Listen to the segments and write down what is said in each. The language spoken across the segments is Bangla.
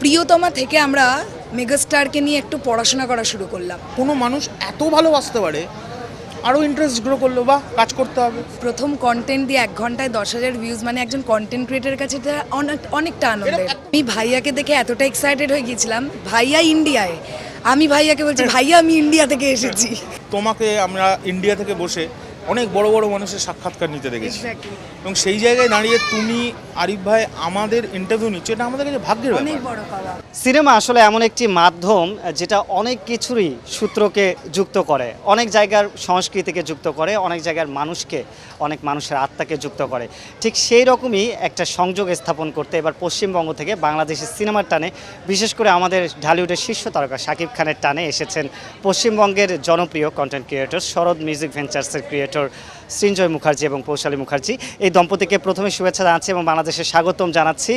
প্রিয়তমা থেকে আমরা মেগাস্টারকে নিয়ে একটু পড়াশোনা করা শুরু করলাম। কোনো মানুষ এত ভালোবাসতে পারে, আরও ইন্টারেস্ট গ্রো করলো, বা কাজ করতে হবে। প্রথম কন্টেন্ট দিয়ে 1 ঘন্টায় 10,000 ভিউজ, মানে একজন কন্টেন্ট ক্রিয়েটারের কাছে এটা অনেকটা আনন্দের। আমি ভাইয়াকে দেখে এতটা এক্সাইটেড হয়ে গিয়েছিলাম। ভাইয়া ইন্ডিয়ায়, আমি ভাইয়াকে বলছি ভাইয়া আমি ইন্ডিয়া থেকে এসেছি। তোমাকে আমরা ইন্ডিয়া থেকে বসে অনেক বড় বড় মানুষের সাক্ষাৎকার নিতে দেখেছি, Exactly. এবং সেই জায়গায় দাঁড়িয়ে তুমি আরিফ ভাই আমাদের ইন্টারভিউ নিচ্ছে, এটা আমাদের কাছে ভাগ্যের অনেক ব্যাপার। বড় পাওয়া। সিনেমা আসলে এমন একটি মাধ্যম যেটা অনেক কিছুরই সূত্রকে যুক্ত করে, অনেক জায়গার সংস্কৃতিকে যুক্ত করে, অনেক জায়গার মানুষকে, অনেক মানুষের আত্মাকে যুক্ত করে। ঠিক সেই রকমই একটা সংযোগ স্থাপন করতে এবার পশ্চিমবঙ্গ থেকে বাংলাদেশের সিনেমার টানে, বিশেষ করে আমাদের ঢালিউডের শীর্ষ তারকা শাকিব খানের টানে এসেছেন পশ্চিমবঙ্গের জনপ্রিয় কন্টেন্ট ক্রিয়েটর শরৎ মিউজিক ভেঞ্চার্সের ক্রিয়েটর সৃঞ্জয় মুখার্জি এবং পৌশালী মুখার্জি। এই দম্পতিকে প্রথমে শুভেচ্ছা জানাচ্ছি এবং বাংলাদেশে স্বাগতম জানাচ্ছি।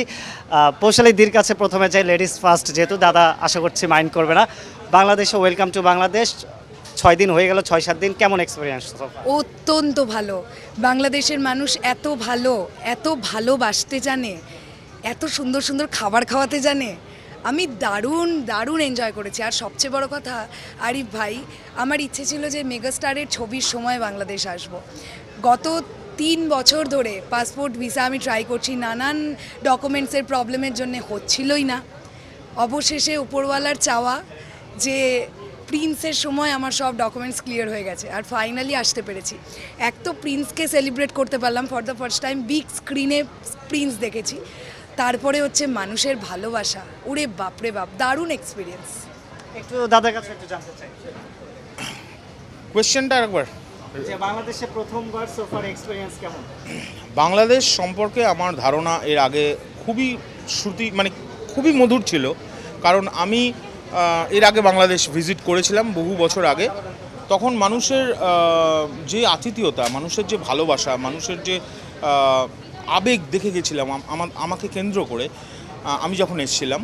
পৌশালীদির কাছে প্রথমে যাই, লেডিস ফার্স্ট, যেহেতু দাদা আশা করছি মাইন্ড করবে না। বাংলাদেশে ওয়েলকাম টু বাংলাদেশ, 6 দিন হয়ে গেল, 6-7 দিন, কেমন এক্সপিরিয়েন্স? অত্যন্ত ভালো। বাংলাদেশের মানুষ এত ভালো, এত ভালোবাসতে জানে, এত সুন্দর সুন্দর খাবার খাওয়াতে জানে। আমি দারুণ দারুণ এনজয় করেছি। আর সবচেয়ে বড় কথা, আরিফ ভাই, আমার ইচ্ছে ছিল যে মেগাস্টারের ছবির সময় বাংলাদেশ আসব। গত 3 বছর ধরে পাসপোর্ট ভিসা আমি ট্রাই করছি, নানান ডকুমেন্টসের প্রবলেমের জন্য হচ্ছিলই না। অবশেষে উপরওয়ালার চাওয়া যে প্রিন্সের সময় আমার সব ডকুমেন্টস ক্লিয়ার হয়ে গেছে, আর ফাইনালি আসতে পেরেছি। এক তো প্রিন্সকে সেলিব্রেট করতে পারলাম, for the first time big স্ক্রিনে প্রিন্স দেখেছি। তারপরে হচ্ছে মানুষের ভালোবাসা, ওরে বাপরে বাপ, দারুণ এক্সপিরিয়েন্স। একটু দাদার কাছে একটু জানতে চাই কোয়েশ্চেনটা একবার। যে বাংলাদেশে প্রথমবার সোফার এক্সপিরিয়েন্স কেমন? বাংলাদেশ সম্পর্কে আমার ধারণা এর আগে খুবই খুবই মধুর ছিল, কারণ আমি এর আগে বাংলাদেশ ভিজিট করেছিলাম বহু বছর আগে। তখন মানুষের যে আতিথেয়তা, মানুষের যে ভালোবাসা, মানুষের যে আবেগ দেখে গেছিলাম আমাকে কেন্দ্র করে আমি যখন এসেছিলাম,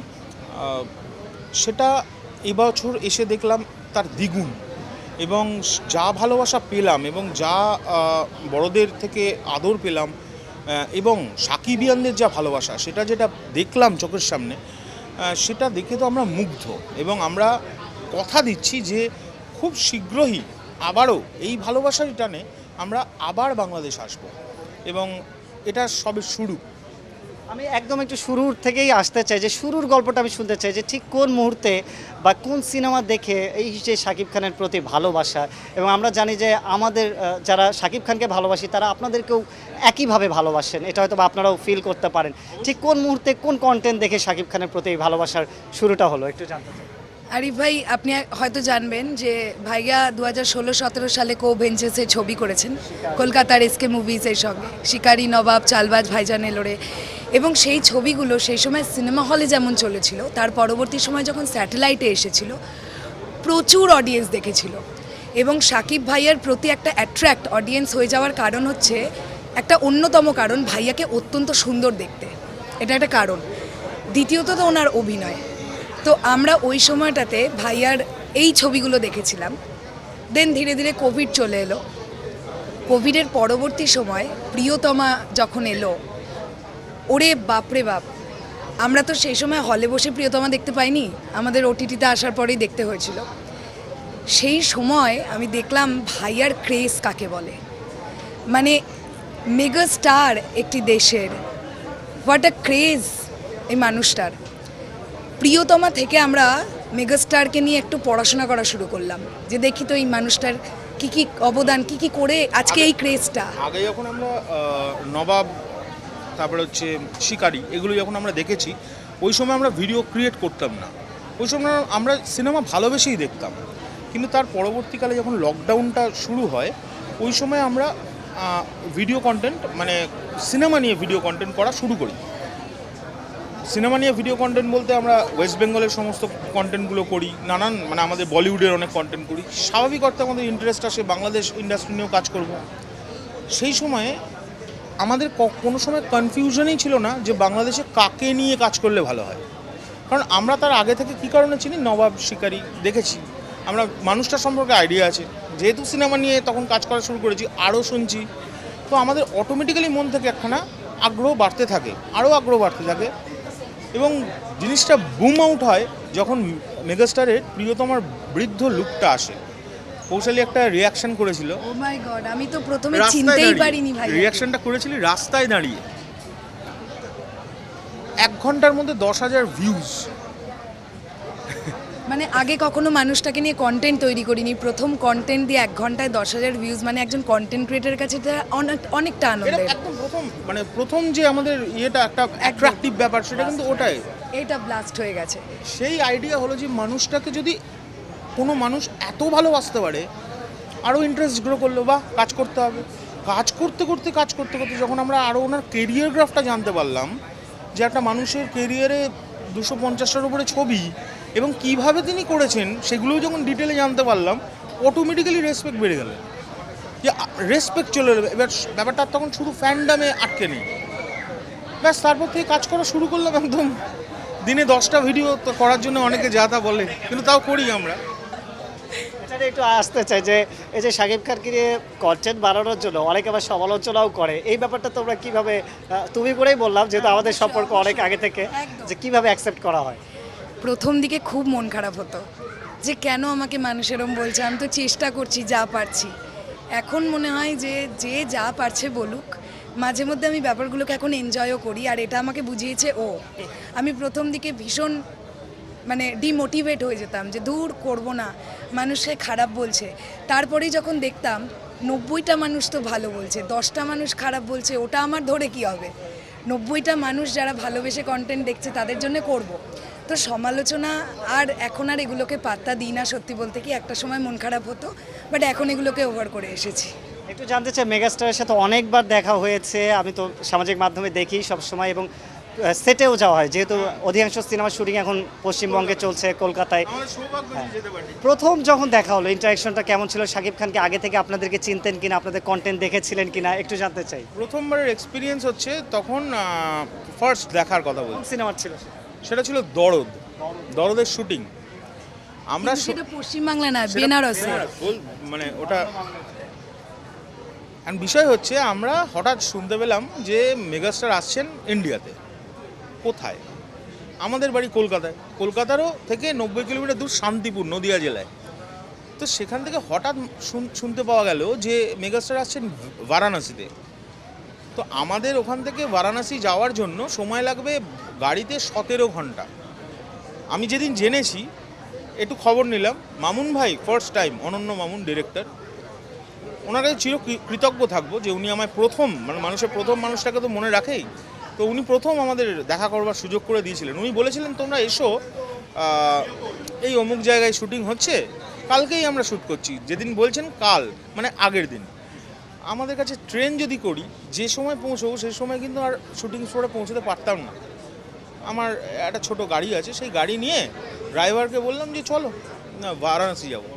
সেটা এবছর এসে দেখলাম তার দ্বিগুণ। এবং যা ভালোবাসা পেলাম এবং যা বড়দের থেকে আদর পেলাম, এবং সাকিবিয়ানদের যা ভালোবাসা, সেটা যেটা দেখলাম চোখের সামনে, সেটা দেখে তো আমরা মুগ্ধ। এবং আমরা কথা দিচ্ছি যে খুব শীঘ্রই আবারও এই ভালোবাসার টানে আমরা আবার বাংলাদেশ আসব, এবং এটা সবে শুরু। আমি একদম একটু শুরুর থেকেই আসতে চাই, যে শুরুর গল্পটা আমি শুনতে চাই, যে ঠিক কোন মুহূর্তে বা কোন সিনেমা দেখে এই যে শাকিব খানের প্রতি ভালোবাসা, এবং আমরা জানি যে আমাদের যারা শাকিব খানকে ভালোবাসি তারা আপনাদেরকেও একইভাবে ভালোবাসেন, এটা হয়তো বা আপনারাও ফিল করতে পারেন। ঠিক কোন মুহূর্তে কোন কন্টেন্ট দেখে শাকিব খানের প্রতি এই ভালোবাসার শুরুটা হলো, একটু জানতে চাই। আরিফ ভাই, আপনি হয়তো জানবেন যে ভাইয়া 2016-17 সালে কো ভেঞ্চার্সে ছবি করেছেন কলকাতার এসকে মুভিজের সঙ্গে, শিকারি, নবাব, চালবাজ, ভাইজান এলোরে। এবং সেই ছবিগুলো সেই সময় সিনেমা হলে যেমন চলেছিল, তার পরবর্তী সময় যখন স্যাটেলাইটে এসেছিল, প্রচুর অডিয়েন্স দেখেছিল। এবং শাকিব ভাইয়ার প্রতি একটা অ্যাট্রাক্ট অডিয়েন্স হয়ে যাওয়ার কারণ হচ্ছে, একটা অন্যতম কারণ ভাইয়াকে অত্যন্ত সুন্দর দেখতে, এটা একটা কারণ। দ্বিতীয়ত তো ওনার অভিনয়। তো আমরা ওই সময়টাতে ভাইয়ার এই ছবিগুলো দেখেছিলাম। দেন ধীরে ধীরে কোভিড চলে এলো। কোভিডের পরবর্তী সময় প্রিয়তমা যখন এলো, ওরে বাপরে বাপ, আমরা তো সেই সময় হলে বসে প্রিয়তমা দেখতে পাইনি, আমাদের ওটিটিতে আসার পরেই দেখতে হয়েছিল। সেই সময় আমি দেখলাম ভাইয়ার ক্রেজ কাকে বলে, মানে মেগা স্টার একটি দেশের, হোয়াট আ ক্রেজ এই মানুষটার। প্রিয়তমা থেকে আমরা মেগাস্টারকে নিয়ে একটু পড়াশোনা করা শুরু করলাম, যে দেখি তো এই মানুষটার কী কী অবদান, কী কী করে আজকে এই ক্রেজটা। আগে যখন আমরা নবাব, তারপরে হচ্ছে শিকারি, এগুলো যখন আমরা দেখেছি, ওই সময় আমরা ভিডিও ক্রিয়েট করতাম না, ওই সময় আমরা সিনেমা ভালোবেসেই দেখতাম। কিন্তু তার পরবর্তীকালে যখন লকডাউনটা শুরু হয়, ওই সময় আমরা ভিডিও কন্টেন্ট, মানে সিনেমা নিয়ে ভিডিও কন্টেন্ট করা শুরু করি। সিনেমা নিয়ে ভিডিও কন্টেন্ট বলতে আমরা ওয়েস্ট বেঙ্গলের সমস্ত কন্টেন্টগুলো করি, নানান আমাদের বলিউডের অনেক কন্টেন্ট করি। স্বাভাবিক অর্থে আমাদের ইন্টারেস্ট আসে বাংলাদেশ ইন্ডাস্ট্রি নিয়েও কাজ করব। সেই সময়ে আমাদের কোনো সময় কনফিউশনই ছিল না যে বাংলাদেশে কাকে নিয়ে কাজ করলে ভালো হয়, কারণ আমরা তার আগে থেকে কী কারণে চিনি, নবাব, শিকারি দেখেছি, আমরা মানুষটার সম্পর্কে আইডিয়া আছে। যেহেতু সিনেমা নিয়ে তখন কাজ করা শুরু করেছি, আরও শুনছি, তো আমাদের অটোমেটিক্যালি মন থেকে একখানা আগ্রহ বাড়তে থাকে, আরও আগ্রহ বাড়তে থাকে। এবং জিনিসটা বুম আউট হয় যখন মেগাস্টারের প্রিয়তমার বৃদ্ধ লুকটা আসে। কৌশালী একটা রিয়াকশন করেছিল, ও মাই গড, আমি তো প্রথমে চিনতেই পারিনি ভাই। রিয়াকশনটা করেছিলি রাস্তায় দাঁড়িয়ে। 1 ঘন্টার মধ্যে 10,000 ভিউজ। মানে আগে কখনো মানুষটাকে নিয়ে কন্টেন্ট তৈরি করিনি, প্রথম কন্টেন্ট দিয়ে 1 ঘন্টায় 10,000 ভিউজ, মানে একজন কন্টেন্ট ক্রিয়েটারের কাছে এটা অনেকটা এটা আনন্দের। একদম প্রথম যে আমাদের ইয়েটা একটা অ্যাট্রাকটিভ ব্যাপার, সেটা কিন্তু ওটাই। এটা ব্লাস্ট হয়ে গেছে। সেই আইডিয়া হলো যে মানুষটাকে যদি কোনো মানুষ এত ভালোবাসতে পারে, আরও ইন্টারেস্ট গ্রো করলো, বা কাজ করতে হবে। কাজ করতে করতে যখন আমরা আরও ওনার কেরিয়ার গ্রাফটা জানতে পারলাম, যে একটা মানুষের কেরিয়ারে 250টার উপরে ছবি এবং কিভাবে তিনি করেছেন সেগুলোও যখন ডিটেলে জানতে পারলাম, অটোমেটিক্যালি রেসপেক্ট বেড়ে গেল। যে রেসপেক্ট চলে এলো। এবার ব্যাপারটা তখন শুধু ফ্যান্ডামে আটকে নেই, ব্যাস তারপর থেকে কাজ করা শুরু করলাম। একদম দিনে 10টা ভিডিও তো করার জন্য অনেকে যা তা বলে, কিন্তু তাও করি আমরা। এখানে একটু আসতে চাই যে এই যে শাকিব খানকে নিয়ে কন্টেন্ট বানানোর জন্য অনেকে আবার সমালোচনাও করে, এই ব্যাপারটা তোমরা কিভাবে, তুমি করেই বললাম যেহেতু আমাদের সম্পর্ক অনেক আগে থেকে, যে কিভাবে অ্যাকসেপ্ট করা হয়? প্রথম দিকে খুব মন খারাপ হতো যে কেন আমাকে মানুষ এরম বলছে, আমি তো চেষ্টা করছি যা পারছি। এখন মনে হয় যে যে যা পারছে বলুক, মাঝে মধ্যে আমি ব্যাপারগুলোকে এখন এনজয়ও করি। আর এটা আমাকে বুঝিয়েছে ও। আমি প্রথম দিকে ভীষণ মানে ডিমোটিভেট হয়ে যেতাম যে দূর করব না, মানুষে খারাপ বলছে। তারপরেই যখন দেখতাম 90টা মানুষ তো ভালো বলছে, 10টা মানুষ খারাপ বলছে, ওটা আমার ধরে কি হবে? 90টা মানুষ যারা ভালোবেসে কন্টেন্ট দেখছে তাদের জন্য করব। তো সমালোচনা আর এখন আর এগুলোকে পাত্তা দিই না। সত্যি বলতে কি একটা সময় মন খারাপ হতো, বাট এখন এগুলোকে ওভার করে এসেছি। একটু জানতে চাই, মেগাস্টারের সাথে অনেকবার দেখা হয়েছে, আমি তো সামাজিক মাধ্যমে দেখি সবসময়, এবং সেটেও যাওয়া হয়, যেহেতু অধিকাংশ সিনেমার শুটিং এখন পশ্চিমবঙ্গে চলছে, কলকাতায়। প্রথম যখন দেখা হলো, ইন্টারাকশনটা কেমন ছিল? শাকিব খানকে আগে থেকে আপনাদেরকে চিনতেন কিনা, আপনাদের কন্টেন্ট দেখেছিলেন কিনা, একটু জানতে চাই। প্রথমবারের এক্সপিরিয়েন্স হচ্ছে তখন ফার্স্ট দেখার কথা বলছি, সিনেমার ছিল সেটা ছিল দরদের শুটিং। আমরা সেটা পশ্চিমবাংলা না, বেনারসে। মানে ওটা বিষয় হচ্ছে, আমরা হঠাৎ শুনতে পেলাম যে মেগাস্টার আসছেন ইন্ডিয়াতে। কোথায়? আমাদের বাড়ি কলকাতায়, কলকাতারও থেকে 90 কিলোমিটার দূর শান্তিপুর, নদিয়া জেলায়। তো সেখান থেকে হঠাৎ শুনতে পাওয়া গেল যে মেগাস্টার আসছেন বারাণসীতে। তো আমাদের ওখান থেকে বারাণসী যাওয়ার জন্য সময় লাগবে গাড়িতে 17 ঘন্টা। আমি যেদিন জেনেছি, একটু খবর নিলাম, মামুন ভাই ফার্স্ট টাইম, অনন্য মামুন ডিরেক্টর, ওনার কাছে কৃতজ্ঞ থাকবো যে উনি আমায় প্রথম, মানে মানুষের প্রথম মানুষটাকে তো মনে রাখেই, তো উনি প্রথম আমাদের দেখা করবার সুযোগ করে দিয়েছিলেন। উনি বলেছিলেন তোমরা এসো, এই অমুক জায়গায় শুটিং হচ্ছে, কালকেই আমরা শ্যুট করছি। যেদিন বলছেন কাল, মানে আগের দিন। আমাদের কাছে ট্রেন যদি করি, যে সময় পৌঁছবো সেই সময় কিন্তু আর শুটিং স্পটে পৌঁছতে পারতাম না। আমার একটা ছোট গাড়ি আছে, সেই গাড়ি নিয়ে ড্রাইভারকে বললাম যে চলো না বারাণসী যাবো।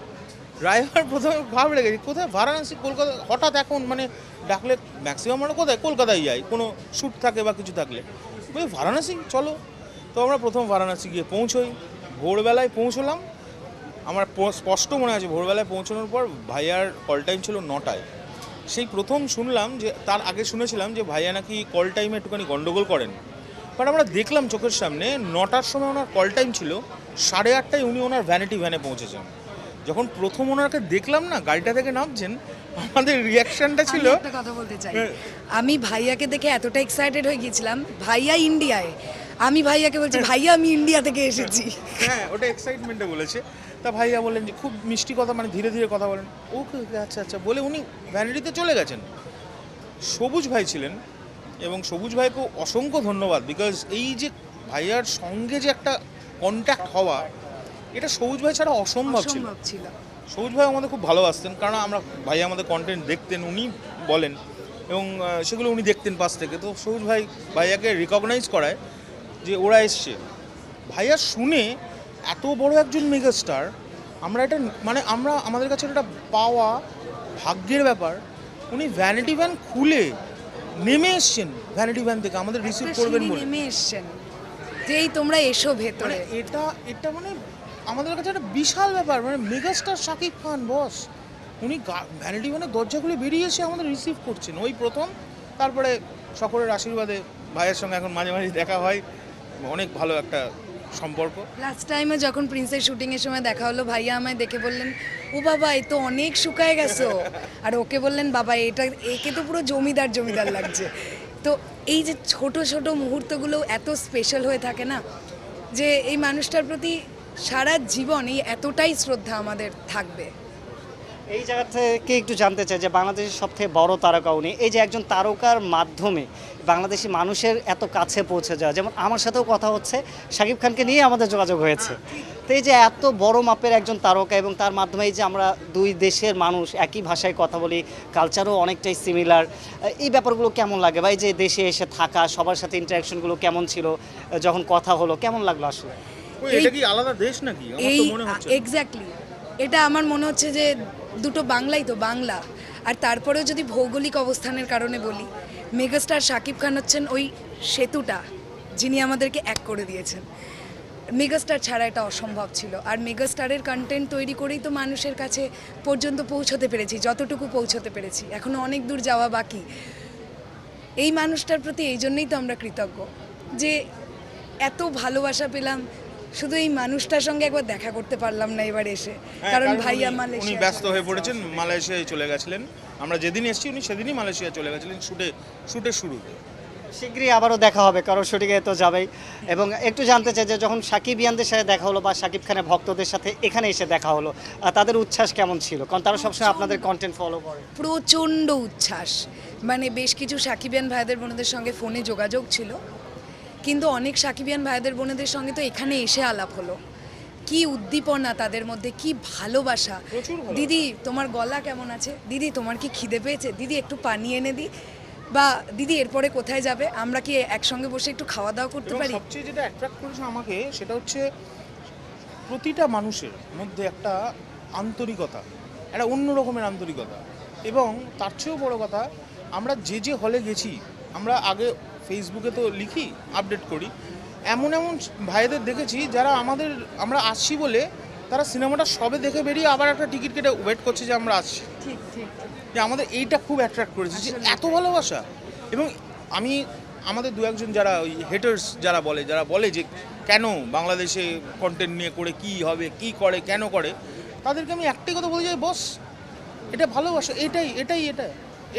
ড্রাইভার প্রথমে ভাবলে গেছি কোথায়, বারাণসী, কলকাতা। হঠাৎ এখন মানে ডাকলে ম্যাক্সিমাম আমরা কোথায়, কলকাতায় যাই, কোনো শ্যুট থাকে বা কিছু থাকলে। বলি বারাণসী চলো। তো আমরা প্রথম বারাণসী গিয়ে পৌঁছোই, ভোরবেলায় পৌঁছলাম। আমার স্পষ্ট মনে আছে, ভোরবেলায় পৌঁছানোর পর ভাইয়ার কল টাইম ছিল 9টায়। সেই প্রথম শুনলাম যে, তার আগে শুনেছিলাম যে ভাইয়া নাকি কল টাইমে একটুখানি গন্ডগোল করেন, বাট আমরা দেখলাম চোখের সামনে 9টার সময় ওনার কল টাইম ছিল, 8:30টায় উনি ওনার ভ্যানিটি ভ্যানে পৌঁছেছেন। যখন প্রথম ওনাকে দেখলাম না গাড়িটা থেকে নামছেন, আমাদের রিয়াকশনটা ছিল, একটা কথা বলতে চাই, আমি ভাইয়াকে দেখে এতটা এক্সাইটেড হয়ে গিয়েছিলাম। ভাইয়া ইন্ডিয়ায়, আমি ভাইয়াকে বলছি ভাইয়া আমি ইন্ডিয়া থেকে এসেছি। হ্যাঁ, ওটা এক্সাইটমেন্টে বলেছে। তা ভাইয়া বললেন যে খুব মিষ্টি কথা, মানে ধীরে ধীরে কথা বলেন। ওকে আচ্ছা আচ্ছা বলে উনি ভ্যানিটিতে চলে গেছেন। সবুজ ভাই ছিলেন, এবং সবুজ ভাইকে অসংখ্য ধন্যবাদ, বিকজ এই যে ভাইয়ার সঙ্গে যে একটা কন্ট্যাক্ট হওয়া, এটা সবুজ ভাই ছাড়া অসম্ভব ছিল। সবুজ ভাই আমাদের খুব ভালোবাসতেন, কারণ আমরা ভাই আমাদের কন্টেন্ট দেখতেন, উনি বলেন, এবং সেগুলো উনি দেখতেন পাশ থেকে। তো সবুজ ভাই ভাইয়াকে রিকগনাইজ করায় যে ওরা এসছে। ভাইয়া শুনে এত বড় একজন মেগাস্টার, আমরা এটা মানে আমাদের কাছে এটা পাওয়া ভাগ্যের ব্যাপার। উনি ভ্যানিটি ভ্যান খুলে নেমে এসছেন, ভ্যানিটি ভ্যান থেকে আমাদের রিসিভ করবেন বলে নেমে এসছেন, যেই তোমরা এসো ভেতরে। এটা মানে আমাদের কাছে একটা বিশাল ব্যাপার। মানে মেগাস্টার শাকিব খান বস, উনি ভ্যানিটি ভ্যানের দরজা খুলে বেরিয়ে এসে আমাদের রিসিভ করছেন, ওই প্রথম। তারপরে সকলের আশীর্বাদে ভাইয়ের সঙ্গে এখন মাঝে মাঝে দেখা হয়, অনেক ভালো একটা সম্পর্ক। লাস্ট টাইমে যখন প্রিন্সের শুটিংয়ের সময় দেখা হলো, ভাইয়া আমায় দেখে বললেন, ও বাবা এ তো অনেক শুকায় গেছো, আর ওকে বললেন বাবা একে তো পুরো জমিদার জমিদার লাগছে। তো এই যে ছোট ছোট মুহূর্তগুলো এত স্পেশাল হয়ে থাকে না, যে এই মানুষটার প্রতি সারা জীবন এই এতটাই শ্রদ্ধা আমাদের থাকবে। এই জায়গা থেকে একটু জানতে চাই যে বাংলাদেশের সবথেকে বড় তারকা উনি, এই যে একজন তারকার মাধ্যমে বাংলাদেশি মানুষের এত কাছে পৌঁছে যাওয়া, যেমন আমার সাথেও কথা হচ্ছে, শাকিব খানকে নিয়ে আমাদের যোগাযোগ হয়েছে। তো এই যে এত বড় মাপের একজন তারকা এবং তার মাধ্যমে এই যে আমরা দুই দেশের মানুষ একই ভাষায় কথা বলি, কালচারও অনেকটাই সিমিলার, এই ব্যাপারগুলো কেমন লাগে? বা এই যে দেশে এসে থাকা, সবার সাথে ইন্টারাকশনগুলো কেমন ছিল, যখন কথা হলো কেমন লাগলো আসলে? এটা কি আলাদা দেশ নাকি? আমার এই তো মনে হচ্ছে এক্স্যাক্টলি, এটা আমার মনে হচ্ছে যে দুটো বাংলাই তো বাংলা। আর তারপরেও যদি ভৌগোলিক অবস্থানের কারণে বলি, মেগাস্টার শাকিব খান হচ্ছেন ওই সেতুটা, যিনি আমাদেরকে এক করে দিয়েছেন। মেগাস্টার ছাড়া এটা অসম্ভব ছিল। আর মেগাস্টারের কন্টেন্ট তৈরি করেই তো মানুষের কাছে পর্যন্ত পৌঁছতে পেরেছি, যতটুকু পৌঁছতে পেরেছি, এখনও অনেক দূর যাওয়া বাকি। এই মানুষটার প্রতি এই জন্যই তো আমরা কৃতজ্ঞ যে এত ভালোবাসা পেলাম। শুধু এই মানুষটার সঙ্গে একবার দেখা করতে পারলাম না এবার এসে, কারণ ভাইয়া উনি মালয়েশিয়া ব্যস্ত হয়ে পড়েছেন, মালয়েশিয়ায় চলে গেছিলেন। আমরা যেদিন এসেছি উনি সেদিনই মালয়েশিয়া চলে গেছিলেন শুটের শুরুতে। শীঘ্রই আবারও দেখা হবে, কারণ শুটিংয়ে তো যাবেই। এবং একটু জানতে চাই যে যখন সাকিব ইয়ানদের সাথে দেখা হলো বা সাকিব খানের ভক্তদের সাথে এখানে এসে দেখা হলো, তাদের উচ্ছ্বাস কেমন ছিল? কারণ তারা সবসময় আপনাদের কন্টেন্ট ফলো করে। প্রচণ্ড উচ্ছ্বাস। মানে বেশ কিছু সাকিবিয়ান ভাইদের বোনদের সঙ্গে ফোনে যোগাযোগ ছিল, কিন্তু অনেক সাকিবিয়ান ভাইদের বোনেদের সঙ্গে তো এখানে এসে আলাপ হলো। কি উদ্দীপনা তাদের মধ্যে, কি ভালোবাসা। প্রচুর ভালোবাসা। দিদি তোমার গলা কেমন আছে, দিদি তোমার কি খিদে পেয়েছে, দিদি একটু পানি এনে দিই, বা দিদি এরপরে কোথায় যাবে, আমরা কি একসঙ্গে বসে একটু খাওয়া দাওয়া করতে এবং পারি। সবচেয়ে যেটা অ্যাট্রাক্ট করেছে আমাকে সেটা হচ্ছে প্রতিটা মানুষের মধ্যে একটা আন্তরিকতা, একটা অন্য রকমের আন্তরিকতা। এবং তার চেয়েও বড় কথা, আমরা যে হলে গেছি, আমরা আগে ফেসবুকে তো লিখি, আপডেট করি, এমন ভাইদের দেখেছি যারা আমরা আসছি বলে তারা সিনেমাটা সবে দেখে বেরিয়ে আবার একটা টিকিট কেটে ওয়েট করছে যে আমরা আসছি। ঠিক ঠিক। যে আমাদের এইটা খুব অ্যাট্রাক্ট করেছে যে এত ভালোবাসা। এবং আমাদের দু একজন যারা ওই হেটার্স যারা বলে যে কেন বাংলাদেশে কন্টেন্ট নিয়ে করে কি হবে, কি করে, কেন করে, তাদেরকে আমি একটাই কথা বলে যাই, বস এটা ভালোবাসা,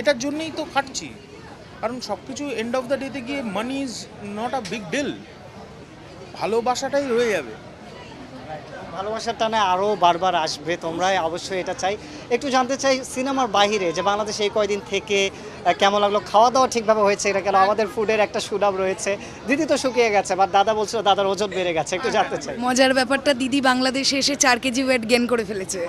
এটার জন্যই তো খাটছি। কারণ সব কিছু এন্ড অফ দ্য ডেতে গিয়ে money is not a big deal, ভালোবাসাটাই রয়ে যাবে। ভালোবাসার টানে আরও বারবার আসবে, তোমরাই অবশ্যই এটা চাই। একটু জানতে চাই সিনেমার বাইরে যে বাংলাদেশে এই কয়দিন থেকে কেমন লাগলো? খাওয়া দাওয়া ঠিকভাবে হয়েছে এটা? কেন আমাদের ফুডের একটা সুনাম রয়েছে। দিদি তো শুকিয়ে গেছে, বা দাদা বলছিল দাদার ওজন বেড়ে গেছে, একটু জানতে চাই। মজার ব্যাপারটা, দিদি বাংলাদেশে এসে 4 কেজি ওয়েট গেন করে ফেলেছে।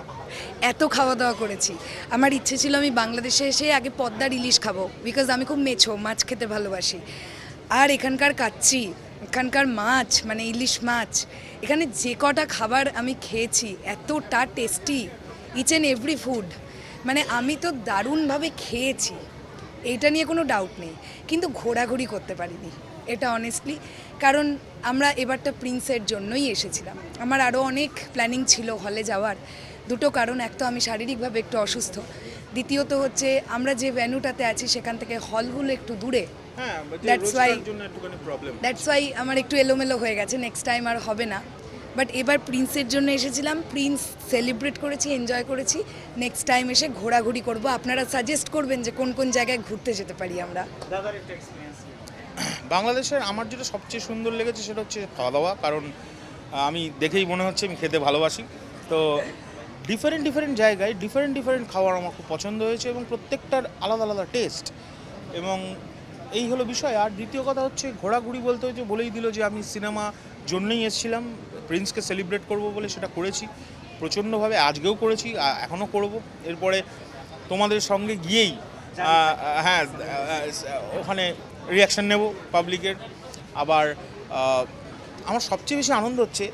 এত খাওয়া দাওয়া করেছি। আমার ইচ্ছে ছিল আমি বাংলাদেশে এসে আগে পদ্মার ইলিশ খাবো, বিকজ আমি খুব মেছো, মাছ খেতে ভালোবাসি। আর এখানকার কাচ্চি, এখানকার মাছ, মানে ইলিশ মাছ, এখানে যে কটা খাবার আমি খেয়েছি এতটা tasty, each and every food, মানে আমি তো দারুণভাবে খেয়েছি, এইটা নিয়ে কোনো ডাউট নেই। কিন্তু ঘোরাঘুরি করতে পারিনি, এটা অনেস্টলি। কারণ আমরা এবারটা প্রিন্সের জন্যই এসেছিলাম। আমার আরও অনেক প্ল্যানিং ছিল হলে যাওয়ার। দুটো কারণ, এক তো আমি শারীরিকভাবে একটু অসুস্থ, দ্বিতীয়ত হচ্ছে আমরা যে ভ্যানুটাতে আছি সেখান থেকে হলগুলো একটু দূরে। হ্যাঁ, That's why- জন্য একটুখানি প্রবলেম। দ্যাটস ওয়াই আমার একটু এলোমেলো হয়ে গেছে, নেক্সট টাইম আর হবে না। বাট এবার প্রিন্সের জন্য এসেছিলাম, প্রিন্স সেলিব্রেট করেছি, এনজয় করেছি। নেক্সট টাইম এসে ঘোরাঘুরি করব। আপনারা সাজেস্ট করবেন যে কোন কোন জায়গায় ঘুরতে যেতে পারি আমরা। দাদার একটু এক্সপিরিয়েন্স। বাংলাদেশের আমার যেটা সবচেয়ে সুন্দর লেগেছে সেটা হচ্ছে খাওয়া দাওয়া। কারণ আমি দেখেই মনে হচ্ছে আমি খেতে ভালোবাসি। তো ডিফারেন্ট জায়গায় ডিফারেন্ট খাবার আমার খুব পছন্দ হয়েছে, এবং প্রত্যেকটার আলাদা আলাদা টেস্ট। এবং এই হলো বিষয়। আর দ্বিতীয় কথা হচ্ছে ঘোরাঘুরি বলতে হচ্ছে, বলেই দিল যে আমি সিনেমা জন্যই এসেছিলাম, প্রিন্সকে সেলিব্রেট করব বলে সেটা করেছি প্রচণ্ডভাবে, আজকেও করেছি, এখনও করব। এরপরে তোমাদের সঙ্গে গিয়েই হ্যাঁ ওখানে রিয়াকশান নেব পাবলিকের। আবার আমার সবচেয়ে বেশি আনন্দ হচ্ছে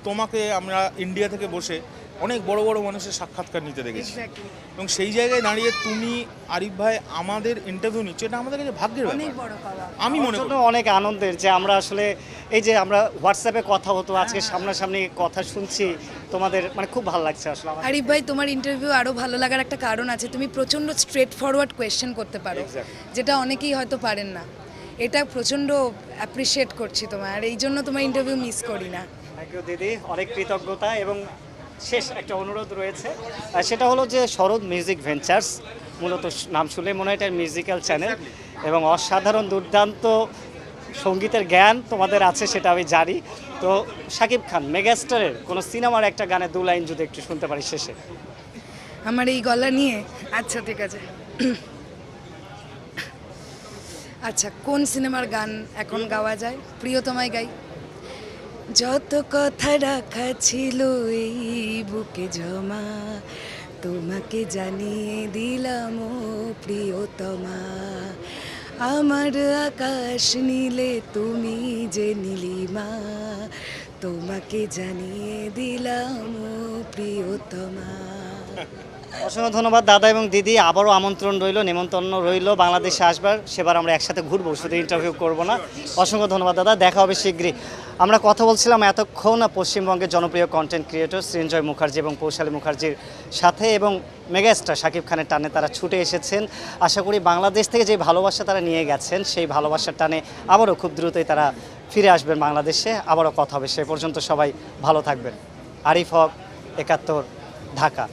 তোমাকে আমরা ইন্ডিয়া থেকে বসে অনেক বড় বড় মানুষের সাক্ষাৎকার নিতে দেখেছি, এবং সেই জায়গায় দাঁড়িয়ে তুমি আরিফ ভাই আমাদের ইন্টারভিউ নিচ্ছে, এটা আমাদের কাছে ভাগ্যের অনেক ব্যাপার বড় পাওয়া। আমি মনে জন্য করি। অনেক আনন্দের যে আমরা আসলে এই যে আমরা হোয়াটসঅ্যাপে কথা হতো, আজকে সামনাসামনি কথা শুনছি, তোমাদের মানে খুব ভালো লাগছে আসলে আমার। আরিফ ভাই, তোমার ইন্টারভিউ আরও ভালো লাগার একটা কারণ আছে, তুমি প্রচণ্ড স্ট্রেট ফরওয়ার্ড কোয়েশ্চেন করতে পারো, Exactly. যেটা অনেকেই হয়তো পারেন না। এটা প্রচণ্ড অ্যাপ্রিসিয়েট করছি তোমার, এই জন্য তোমার ইন্টারভিউ মিস করি না। থ্যাংক ইউ দিদি, অনেক কৃতজ্ঞতা। এবং শেষ একটা অনুরোধ রয়েছে, আর সেটা হলো যে শরৎ মিউজিক ভেঞ্চার্স, মূলত নাম শুনলে মনে হয় এটা মিউজিক্যাল চ্যানেল, এবং অসাধারণ দুর্দান্ত সঙ্গীতের জ্ঞান তোমাদের আছে সেটা আমি জানি। তো শাকিব খান মেগাস্টারের কোনো সিনেমার একটা গানে 2 লাইন যদি একটু শুনতে পারি শেষে। আমার এই গলা নিয়ে? আচ্ছা ঠিক আছে। আচ্ছা, কোন সিনেমার গান এখন গাওয়া যায়? প্রিয়তমায় গাই। যত কথা রাখা ছিল এই বুকে জমা, তোমাকে জানিয়ে দিলাম ও প্রিয়তমা। আমার আকাশ নীলে তুমি যে নীলিমা, তোমাকে জানিয়ে দিলাম ও প্রিয়তমা। অসংখ্য ধন্যবাদ দাদা এবং দিদি, আবারও আমন্ত্রণ রইল, নেমন্তন্ন রইল বাংলাদেশে আসবার, সেবার আমরা একসাথে ঘুরবো, শুধু ইন্টারভিউ করব না। অসংখ্য ধন্যবাদ দাদা, দেখা হবে শীঘ্রই। আমরা কথা বলছিলাম এতক্ষণ পশ্চিমবঙ্গের জনপ্রিয় কন্টেন্ট ক্রিয়েটর সৃঞ্জয় মুখার্জি এবং কৌশালী মুখার্জির সাথে, এবং মেগাস্টার শাকিব খানের টানে তারা ছুটে এসেছেন। আশা করি বাংলাদেশ থেকে যে ভালোবাসা তারা নিয়ে গেছেন সেই ভালোবাসার টানে আবারও খুব দ্রুতই তারা ফিরে আসবেন বাংলাদেশে, আবারও কথা হবে। সে পর্যন্ত সবাই ভালো থাকবেন। আরিফ হক, 71, ঢাকা।